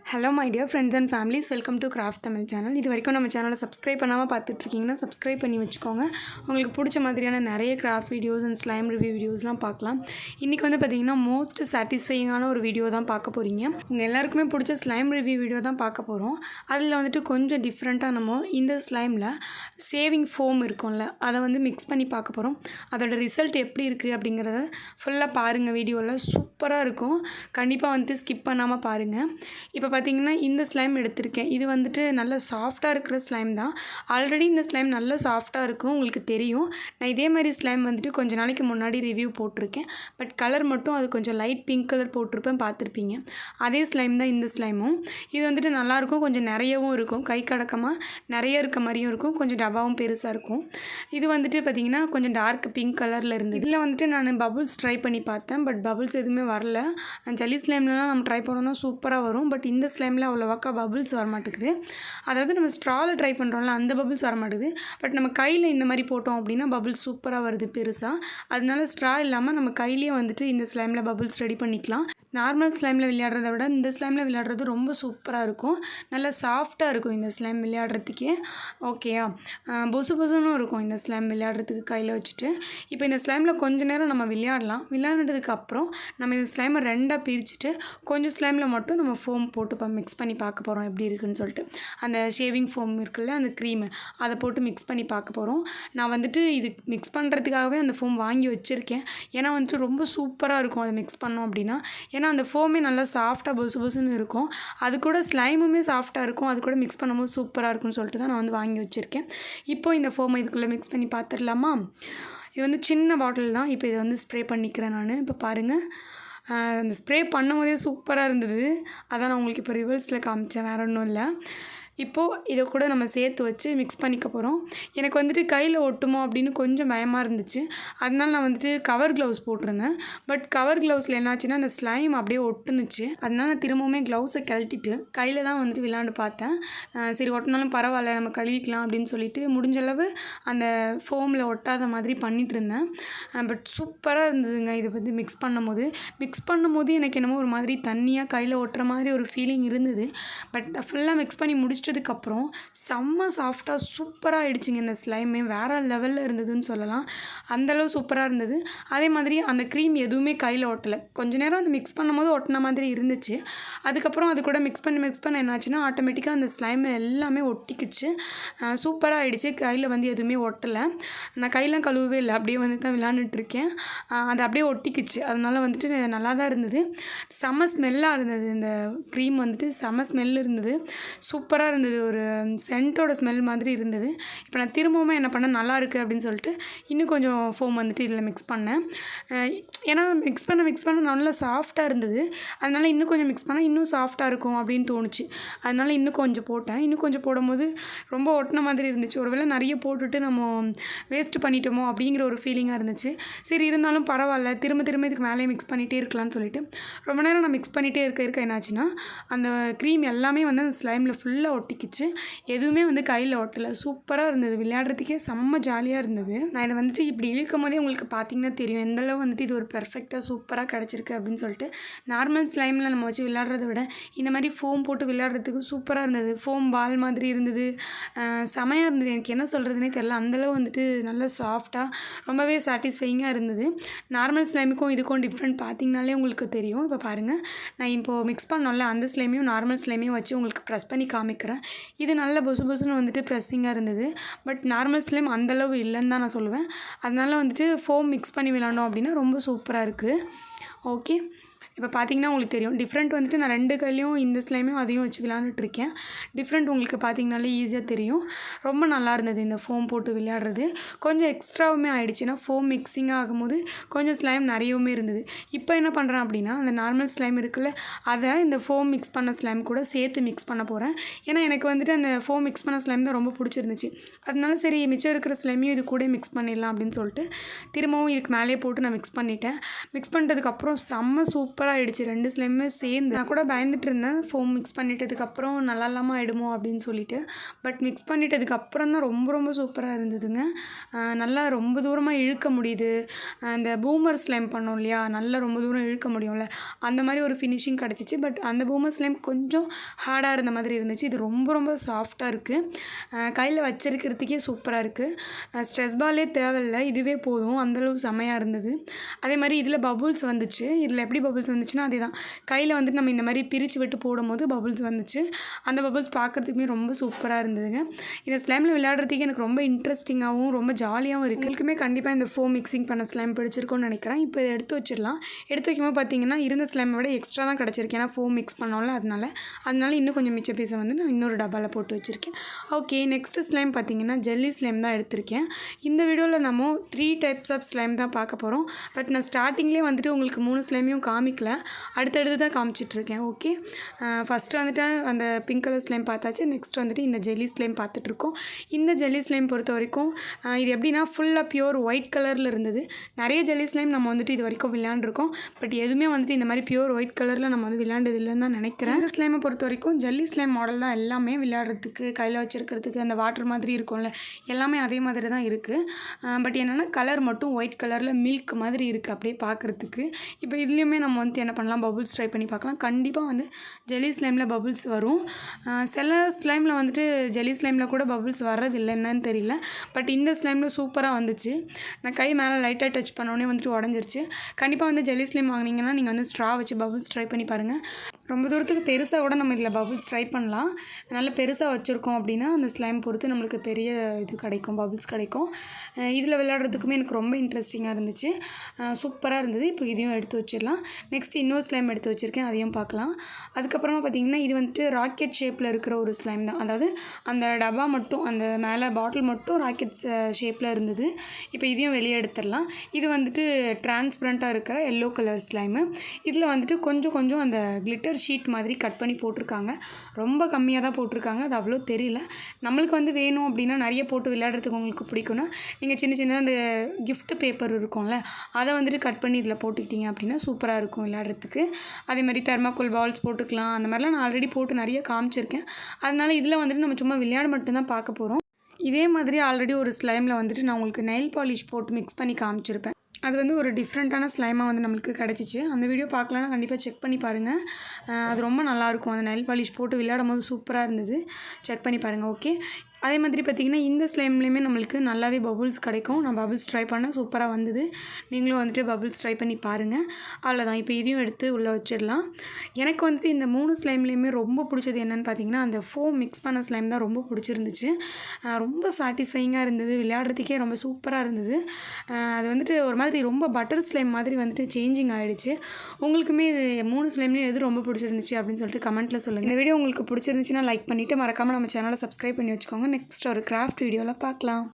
Hello my dear friends and families, welcome to Craft Tamil channel. இது வரைக்கும் நம்ம சேனலை சப்ஸ்கிரைப் பண்ணாமல் பார்த்துட்டு இருக்கீங்கன்னா சப்ஸ்கிரைப் பண்ணி வச்சுக்கோங்க. உங்களுக்கு பிடிச்ச மாதிரியான நிறைய craft videos and slime review வீடியோஸ்லாம் பார்க்கலாம். இன்றைக்கி வந்து பார்த்திங்கன்னா மோஸ்ட் சாட்டிஸ்ஃபையிங்கான ஒரு வீடியோ தான் பார்க்க போகிறீங்க. உங்கள் எல்லாருக்குமே பிடிச்ச ஸ்லைம் ரிவ்யூ வீடியோ தான் பார்க்க போகிறோம். அதில் வந்துட்டு கொஞ்சம் டிஃப்ரெண்ட்டாக நம்ம இந்த ஸ்லைமில் சேவிங் ஃபோம் இருக்கும்ல, அதை வந்து மிக்ஸ் பண்ணி பார்க்க போகிறோம். அதோட ரிசல்ட் எப்படி இருக்குது அப்படிங்கிறத ஃபுல்லாக பாருங்கள். வீடியோவில் சூப்பராக இருக்கும். கண்டிப்பாக வந்துட்டு ஸ்கிப் பண்ணாமல் பாருங்கள். இப்போ பார்த்திங்கன்னா இந்த ஸ்லைம் எடுத்திருக்கேன். இது வந்துட்டு நல்ல சாஃப்டாக இருக்கிற ஸ்லைம் தான். ஆல்ரெடி இந்த ஸ்லைம் நல்ல சாஃப்டாக இருக்கும், உங்களுக்கு தெரியும். நான் இதே மாதிரி ஸ்லைம் வந்துட்டு கொஞ்சம் நாளைக்கு முன்னாடி ரிவ்யூ போட்டிருக்கேன். பட் கலர் மட்டும் அது கொஞ்சம் லைட் பிங்க் கலர் போட்டிருப்பேன், பார்த்துருப்பீங்க. அதே ஸ்லைம் தான் இந்த ஸ்லைமும். இது வந்துட்டு நல்லாயிருக்கும், கொஞ்சம் நிறையவும் இருக்கும், கை கடக்கமாக நிறைய இருக்க மாதிரியும் இருக்கும், கொஞ்சம் டப்பாவும் பெருசாக இருக்கும். இது வந்துட்டு பார்த்திங்கன்னா கொஞ்சம் டார்க் பிங்க் கலரில் இருந்தது. இதில் வந்துட்டு நான் பபுள்ஸ் ட்ரை பண்ணி பார்த்தேன், பட் பபுள்ஸ் எதுவுமே வரல. ஜல்லி ஸ்லைம்லலாம் நம்ம ட்ரை பண்ணோன்னா சூப்பராக வரும். பட் இந்த ஸ்லைமில் அவ்வளோவாக்கா பபுள்ஸ் வரமாட்டேங்குது. அதாவது நம்ம ஸ்ட்ராவில் ட்ரை பண்ணுறோம்ல, அந்த பபுள்ஸ் வரமாட்டேங்குது. பட் நம்ம கையில் இந்த மாதிரி போட்டோம் அப்படின்னா பபுள்ஸ் சூப்பராக வருது பெருசாக. அதனால ஸ்ட்ரா இல்லாமல் நம்ம கையிலேயே வந்துட்டு இந்த ஸ்லைமில் பபுள்ஸ் ரெடி பண்ணிக்கலாம். நார்மல் ஸ்லைமில் விளையாடுறத விட இந்த ஸ்லைமில் விளையாடுறது ரொம்ப சூப்பராக இருக்கும். நல்லா சாஃப்டாக இருக்கும் இந்த ஸ்லைம் விளையாடுறதுக்கே. ஓகேயா, பொசு பொசுன்னு இருக்கும் இந்த ஸ்லைம் விளையாடுறதுக்கு கையில் வச்சுட்டு. இப்போ இந்த ஸ்லைமில் கொஞ்சம் நேரம் நம்ம விளையாடலாம். விளையாடுறதுக்கப்புறம் நம்ம இந்த ஸ்லைமை ரெண்டாக பிரிச்சுட்டு கொஞ்சம் ஸ்லைமில் மட்டும் நம்ம ஃபோம் போட்டு மிக்ஸ் பண்ணி பார்க்க போகிறோம் எப்படி இருக்குதுன்னு சொல்லிட்டு. அந்த ஷேவிங் ஃபோம் இருக்குல்ல, அந்த க்ரீமு, அதை போட்டு மிக்ஸ் பண்ணி பார்க்க போகிறோம். நான் வந்துட்டு இது மிக்ஸ் பண்ணுறதுக்காகவே அந்த ஃபோம் வாங்கி வச்சுருக்கேன். ஏன்னா வந்துட்டு ரொம்ப சூப்பராக இருக்கும் அதை மிக்ஸ் பண்ணோம் அப்படின்னா. ஏன்னா அந்த ஃபோமே நல்லா சாஃப்டாக பொசு பொசுன்னு இருக்கும், அது கூட ஸ்லைமுமே சாஃப்டாக இருக்கும், அது கூட மிக்ஸ் பண்ணும்போது சூப்பராக இருக்கும்னு சொல்லிட்டு தான் நான் வந்து வாங்கி வச்சுருக்கேன். இப்போது இந்த ஃபோமை இதுக்குள்ளே மிக்ஸ் பண்ணி பார்த்துடலாமா? இது வந்து சின்ன பாட்டில் தான். இப்போ இதை வந்து ஸ்ப்ரே பண்ணிக்கிறேன் நான். இப்போ பாருங்கள், அந்த ஸ்ப்ரே பண்ணும் போதே சூப்பராக இருந்தது. அதான் நான் உங்களுக்கு இப்போ ரிவர்ஸில் காமிச்சேன், வேறு ஒன்றும் இல்லை. இப்போது இதை கூட நம்ம சேர்த்து வச்சு மிக்ஸ் பண்ணிக்க போகிறோம். எனக்கு வந்துட்டு கையில் ஒட்டுமோ அப்படின்னு கொஞ்சம் பயமாக இருந்துச்சு. அதனால நான் வந்துட்டு கவர் க்ளவுஸ் போட்டிருந்தேன். பட் கவர் க்ளவுஸில் என்னாச்சுன்னா அந்த ஸ்லைம் அப்படியே ஒட்டுனுச்சு. அதனால நான் திரும்பவுமே க்ளவுஸை கழட்டிட்டு கையில் தான் வந்துட்டு விளாண்டு பார்த்தேன். சரி ஒட்டினாலும் பரவாயில்ல, நம்ம கழுவிக்கலாம் அப்படின்னு சொல்லிட்டு முடிஞ்சளவு அந்த ஃபோமில் ஒட்டாத மாதிரி பண்ணிகிட்டு இருந்தேன். பட் சூப்பராக இருந்ததுங்க. இதை வந்து மிக்ஸ் பண்ணும்போது எனக்கு என்னமோ ஒரு மாதிரி தண்ணியாக கையில் ஒட்டுற மாதிரி ஒரு ஃபீலிங் இருந்தது. பட் ஃபுல்லாக மிக்ஸ் பண்ணி முடிச்சதுக்கப்புறம் செம்ம சாஃப்டாக சூப்பராக ஆகிடுச்சிங்க. இந்த ஸ்லைமே வேறு லெவலில் இருந்ததுன்னு சொல்லலாம். அந்தளவு சூப்பராக இருந்தது. அதே மாதிரி அந்த க்ரீம் எதுவுமே கையில் ஒட்டலை. கொஞ்ச நேரம் அந்த மிக்ஸ் பண்ணும்போது ஒட்டின மாதிரி இருந்துச்சு. அதுக்கப்புறம் அது கூட மிக்ஸ் பண்ண என்னாச்சுன்னா ஆட்டோமேட்டிக்காக அந்த ஸ்லைம் எல்லாமே ஒட்டிக்கிச்சு. சூப்பராக ஆகிடுச்சு. கையில் வந்து எதுவுமே ஒட்டலை. நான் கையெல்லாம் கழுவவே இல்லை, அப்படியே வந்து தான் விளாண்டுட்ருக்கேன். அது அப்படியே ஒட்டிக்கிச்சு. அதனால வந்துட்டு நல்லா தான் இருந்தது. செம்ம ஸ்மெல்லாக இருந்தது. இந்த க்ரீம் வந்துட்டு செம்ம ஸ்மெல் இருந்தது. சூப்பராக இருந்தது. ஒரு சென்ட்டோட ஸ்மெல் மாதிரி இருந்தது. இப்போ நான் திரும்பவுமே என்ன பண்ணேன், நல்லா இருக்குது அப்படின்னு சொல்லிட்டு இன்னும் கொஞ்சம் ஃபோம் வந்துட்டு இதில் மிக்ஸ் பண்ணேன். ஏன்னா மிக்ஸ் பண்ண நல்லா சாஃப்டாக இருந்தது. அதனால் இன்னும் கொஞ்சம் மிக்ஸ் பண்ணால் இன்னும் சாஃப்டாக இருக்கும் அப்படின்னு தோணுச்சு. அதனால் இன்னும் கொஞ்சம் போட்டேன். இன்னும் கொஞ்சம் போடும்போது ரொம்ப ஒட்டின மாதிரி இருந்துச்சு. ஒருவேளை நிறைய போட்டுட்டு நம்ம வேஸ்ட்டு பண்ணிட்டோமோ அப்படிங்கிற ஒரு ஃபீலிங்காக இருந்துச்சு. சரி இருந்தாலும் பரவாயில்ல, திரும்ப இதுக்கு மேலே மிக்ஸ் பண்ணிகிட்டே இருக்கலாம்னு சொல்லிட்டு ரொம்ப நேரம் நான் மிக்ஸ் பண்ணிகிட்டே இருக்க என்னாச்சுன்னா அந்த க்ரீம் எல்லாமே வந்து அந்த ஸ்லைமில் ஃபுல்லாக ஒட்டிக்கிச்சு. எதுவுமே வந்து கையில் ஒட்டலை. சூப்பராக இருந்தது. விளையாடுறதுக்கே செம்ம ஜாலியாக இருந்தது. நான் இதை வந்துட்டு இப்படி இழுக்கும் போதே உங்களுக்கு பார்த்திங்கன்னா தெரியும் எந்தளவு வந்துட்டு இது ஒரு பெர்ஃபெக்டாக சூப்பராக கிடச்சிருக்கு அப்படின்னு சொல்லிட்டு. நார்மல் ஸ்லைமில் நம்ம வச்சு விளையாடுறத விட இந்த மாதிரி ஃபோம் போட்டு விளையாடுறதுக்கு சூப்பராக இருந்தது. ஃபோம் பால் மாதிரி இருந்தது. செமையாக இருந்தது. எனக்கு என்ன சொல்கிறதுனே தெரியல. அந்தளவு வந்துட்டு நல்லா சாஃப்டாக ரொம்பவே சாட்டிஸ்ஃபையிங்காக இருந்தது. நார்மல் ஸ்லைமுக்கும் இதுக்கும் டிஃப்ரெண்ட் பார்த்திங்கனாலே உங்களுக்கு தெரியும். இப்போ பாருங்கள், நான் இப்போது மிக்ஸ் பண்ணோம்ல, அந்த ஸ்லைமையும் நார்மல் ஸ்லைமையும் வச்சு உங்களுக்கு ப்ரெஸ் பண்ணி காமிக்கிறேன். இது நல்ல பொசுன்னு வந்துட்டு ப்ரெஸ்ஸிங்காக இருந்தது. பட் நார்மல் ஸ்லைம் அந்தளவு இல்லைன்னு தான் நான் சொல்லுவேன். அதனால் வந்துட்டு ஃபோம் மிக்ஸ் பண்ணி விளாண்டோம் அப்படின்னா ரொம்ப சூப்பராக இருக்குது. ஓகே, இப்போ பார்த்திங்கன்னா உங்களுக்கு தெரியும் டிஃப்ரெண்ட் வந்துட்டு. நான் 2 கையிலையும் இந்த ஸ்லைமையும் அதையும் வச்சு விளையாண்டுட்ருக்கேன். டிஃப்ரெண்ட் உங்களுக்கு பார்த்திங்கனாலே ஈஸியாக தெரியும். ரொம்ப நல்லா இருந்தது இந்த ஃபோம் போட்டு விளையாடுறது. கொஞ்சம் எக்ஸ்ட்ராவுமே ஆகிடுச்சு. ஏன்னா ஃபோம் மிக்ஸிங் ஆகும்போது கொஞ்சம் ஸ்லைம் நிறையவுமே இருந்தது. இப்போ என்ன பண்ணுறேன் அப்படின்னா அந்த நார்மல் ஸ்லைம் இருக்குல்ல, அதை இந்த ஃபோம் மிக்ஸ் பண்ண ஸ்லைம் கூட சேர்த்து மிக்ஸ் பண்ண போகிறேன். ஏன்னா எனக்கு வந்துட்டு அந்த ஃபோம் மிக்ஸ் பண்ண ஸ்லைம் தான் ரொம்ப பிடிச்சிருந்துச்சு. அதனால சரி மிச்சம் இருக்கிற ஸ்லைமையும் இது கூட மிக்ஸ் பண்ணிடலாம் அப்படின்னு சொல்லிட்டு திரும்பவும் இதுக்கு மேலே போட்டு நான் மிக்ஸ் பண்ணிட்டேன். மிக்ஸ் பண்ணுறதுக்கப்புறம் செம்ம சூப்பர் சூப்பராக ஆகிடுச்சு. 2 ஸ்லைமுமே சேர்ந்து. நான் கூட பயந்துட்டு இருந்தேன் ஃபோம் மிக்ஸ் பண்ணிட்டதுக்கப்புறம் நல்லா இல்லாமல் ஆகிடுமோ அப்படின்னு சொல்லிட்டு. பட் மிக்ஸ் பண்ணிட்டதுக்கப்புறம் தான் ரொம்ப சூப்பராக இருந்ததுங்க. நல்லா ரொம்ப தூரமாக இழுக்க முடியுது. அந்த பூமர் ஸ்லைம் பண்ணோம் இல்லையா, நல்லா ரொம்ப தூரம் இழுக்க முடியும்ல, அந்த மாதிரி ஒரு ஃபினிஷிங் கிடச்சிச்சு. பட் அந்த பூமர் ஸ்லைம் கொஞ்சம் ஹார்டாக இருந்த மாதிரி இருந்துச்சு. இது ரொம்ப சாஃப்டாக இருக்குது. கையில் வச்சிருக்கிறதுக்கே சூப்பராக இருக்குது. ஸ்ட்ரெஸ் பாலே தேவையில்லை, இதுவே போதும். அந்தளவு செமையாக இருந்தது. அதே மாதிரி இதில் பபுள்ஸ் வந்துச்சு. இதில் எப்படி பபுள்ஸ் வந்துச்சுன்னா அதே தான், கையில் வந்துட்டு நம்ம இந்த மாதிரி பிரித்து விட்டு போடும்போது பபுள்ஸ் வந்துச்சு. அந்த பபுள்ஸ் பார்க்குறதுக்குமே ரொம்ப சூப்பராக இருந்ததுங்க. இந்த ஸ்லைமில் விளையாடுறதுக்கு எனக்கு ரொம்ப இன்ட்ரெஸ்டிங்காகவும் ரொம்ப ஜாலியாகவும் இருக்குது. உங்களுக்குமே கண்டிப்பாக இந்த ஃபோம் மிக்சிங் பண்ண ஸ்லைம் பிடிச்சிருக்கும்னு நினைக்கிறேன். இப்போ இதை எடுத்து வச்சிடலாம். எடுத்து வைக்கும்போது பார்த்தீங்கன்னா இருந்த ஸ்லைமை விட எக்ஸ்ட்ரா தான் கிடச்சிருக்கு. ஏன்னா ஃபோம் மிக்ஸ் பண்ணோம்ல, அதனால இன்னும் கொஞ்சம் மிச்ச பீஸை வந்து நான் இன்னொரு டப்பாவில் போட்டு வச்சுருக்கேன். ஓகே, நெக்ஸ்ட் ஸ்லைம் பார்த்தீங்கன்னா ஜெல்லி ஸ்லைம் தான் எடுத்திருக்கேன். இந்த வீடியோவில் நம்ம 3 டைப்ஸ் ஆஃப் ஸ்லைம் தான் பார்க்க போகிறோம். பட் நான் ஸ்டார்டிங்லேயே வந்துட்டு உங்களுக்கு 3 ஸ்லைமையும் காமிக்கல, அடுத்தடுத்து தான் காமிச்சிட்ருக்கேன். ஓகே, ஃபஸ்ட்டு வந்துட்டு அந்த பிங்க் கலர் ஸ்லைம் பார்த்தாச்சு. நெக்ஸ்ட் வந்துட்டு இந்த ஜெல்லி ஸ்லைம் பார்த்துட்ருக்கோம். இந்த ஜெல்லி ஸ்லைம் பொறுத்த வரைக்கும் இது எப்படின்னா ஃபுல்லாக பியூர் ஒயிட் கலரில் இருந்தது. நிறைய ஜெல்லி ஸ்லைம் நம்ம வந்துட்டு இது வரைக்கும் விளையாண்டுருக்கோம். பட் எதுவுமே வந்துட்டு இந்த மாதிரி பியூர் ஒயிட் கலரில் நம்ம வந்து விளையாண்டது இல்லைன்னு தான் நினைக்கிறேன். இந்த ஸ்லைமை பொறுத்த வரைக்கும் ஜெல்லி ஸ்லைம் மாடல் தான் எல்லாமே. விளையாடுறதுக்கு, கையில் வச்சுருக்கிறதுக்கு, அந்த வாட்டர் மாதிரி இருக்கும்ல, எல்லாமே அதே மாதிரி தான் இருக்குது. பட் என்னென்னா கலர் மட்டும் ஒயிட் கலரில் மில்க் மாதிரி இருக்குது அப்படியே பார்க்குறதுக்கு. இப்போ இதுலேயுமே நம்ம வந்துட்டு என்ன பண்ணலாம், பபுள்ஸ் ட்ரை பண்ணி பார்க்கலாம். கண்டிப்பாக வந்து ஜெல்லி ஸ்லைமில் பபுள்ஸ் வரும். சில ஸ்லைமில் வந்துட்டு ஜெல்லி ஸ்லைமில் கூட பபுள்ஸ் வர்றதில்லை, என்னன்னு தெரியல. பட் இந்த ஸ்லைமில் சூப்பராக வந்துச்சு. நான் கை மேலே லைட்டாக டச் பண்ணோடனே வந்துட்டு உடஞ்சிருச்சு. கண்டிப்பாக வந்து ஜெல்லி ஸ்லைம் வாங்கினீங்கன்னா நீங்கள் வந்து ஸ்ட்ரா வச்சு பபுள்ஸ் ட்ரை பண்ணி பாருங்கள். ரொம்ப தூரத்துக்கு பெருசாக கூட நம்ம இதில் பபுள்ஸ் ட்ரை பண்ணலாம். நல்லா பெருசாக வச்சுருக்கோம் அப்படின்னா அந்த ஸ்லைம் பொறுத்து நம்மளுக்கு பெரிய இது கிடைக்கும், பபுள்ஸ் கிடைக்கும். இதில் விளையாடுறதுக்குமே எனக்கு ரொம்ப இன்ட்ரெஸ்டிங்காக இருந்துச்சு. சூப்பராக இருந்தது. இப்போ இதையும் எடுத்து வச்சிடலாம். நெக்ஸ்ட் இன்னொரு ஸ்லைம் எடுத்து வச்சுருக்கேன், அதையும் பார்க்கலாம். அதுக்கப்புறமா பார்த்திங்கன்னா இது வந்துட்டு ராக்கெட் ஷேப்பில் இருக்கிற ஒரு ஸ்லைம் தான். அதாவது அந்த டப்பா மட்டும், அந்த மேலே பாட்டில் மட்டும் ராக்கெட் ஷேப்பில் இருந்தது. இப்போ இதையும் வெளியே எடுத்துடலாம். இது வந்துட்டு டிரான்ஸ்பரண்ட்டாக இருக்கிற எல்லோ கலர் ஸ்லைமு. இதில் வந்துட்டு கொஞ்சம் அந்த கிளிட்டர் ஷீட் மாதிரி கட் பண்ணி போட்டிருக்காங்க. ரொம்ப கம்மியாக தான் போட்டிருக்காங்க, அது அவ்வளோ தெரியல. நம்மளுக்கு வந்து வேணும் அப்படின்னா நிறைய போட்டு விளையாடுறதுக்கு உங்களுக்கு பிடிக்கும்னா நீங்கள் சின்ன அந்த கிஃப்ட் பேப்பர் இருக்கும்ல, அதை வந்துட்டு கட் பண்ணி இதில் போட்டுக்கிட்டீங்க அப்படின்னா சூப்பராக இருக்கும் விளையாடுறதுக்கு. அதே மாதிரி தெர்மாக்கோல் பால்ஸ் போட்டுக்கலாம். அந்த மாதிரிலாம் நான் ஆல்ரெடி போட்டு நிறைய காமிச்சிருக்கேன். அதனால் இதில் வந்துட்டு நம்ம சும்மா விளையாட மட்டும்தான் பார்க்க போகிறோம். இதே மாதிரி ஆல்ரெடி ஒரு ஸ்லைமில் வந்துட்டு நான் உங்களுக்கு நெயில் பாலிஷ் போட்டு மிக்ஸ் பண்ணி காமிச்சிருப்பேன். அது வந்து ஒரு டிஃப்ரெண்ட்டான ஸ்லைமாக வந்து நம்மளுக்கு கிடச்சிச்சு. அந்த வீடியோ பார்க்கலன்னா கண்டிப்பாக செக் பண்ணி பாருங்கள். அது ரொம்ப நல்லாயிருக்கும். அந்த நெயில் பாலிஷ் போட்டு விளையாடும் போது சூப்பராக இருந்தது. செக் பண்ணி பாருங்கள். ஓகே, அதே மாதிரி பார்த்திங்கன்னா இந்த ஸ்லைம்லேயுமே நம்மளுக்கு நல்லாவே பபுள்ஸ் கிடைக்கும். நான் பபுள்ஸ் ட்ரை பண்ணேன், சூப்பராக வந்தது. நீங்களும் வந்துட்டு பபுள்ஸ் ட்ரை பண்ணி பாருங்கள். அவ்வளோதான். இப்போ இதையும் எடுத்து உள்ளே வச்சிடலாம். எனக்கு வந்துட்டு இந்த 3 ஸ்லைம்லேயுமே ரொம்ப பிடிச்சது என்னென்னு பார்த்தீங்கன்னா அந்த ஃபோம் மிக்ஸ் பண்ண ஸ்லைம் தான் ரொம்ப பிடிச்சிருந்துச்சு. ரொம்ப சாட்டிஸ்ஃபைங்காக இருந்தது. விளையாடுறதுக்கே ரொம்ப சூப்பராக இருந்தது. அது வந்துட்டு ஒரு மாதிரி ரொம்ப பட்டர் ஸ்லைம் மாதிரி வந்துட்டு சேஞ்சிங் ஆகிடுச்சு. உங்களுக்குமே இது 3 ஸ்லைம்லேயும் எது ரொம்ப பிடிச்சிருந்துச்சு அப்படின்னு சொல்லிட்டு கமெண்ட்டில் சொல்லுங்கள். இந்த வீடியோ உங்களுக்கு பிடிச்சிருந்துச்சுன்னா லைக் பண்ணிவிட்டு மறக்காமல் நம்ம சேனலை சப்ஸ்கிரைப் பண்ணி வச்சுக்கோங்க. நெக்ஸ்ட் ஒரு கிராஃப்ட் வீடியோவில் பார்க்கலாம்.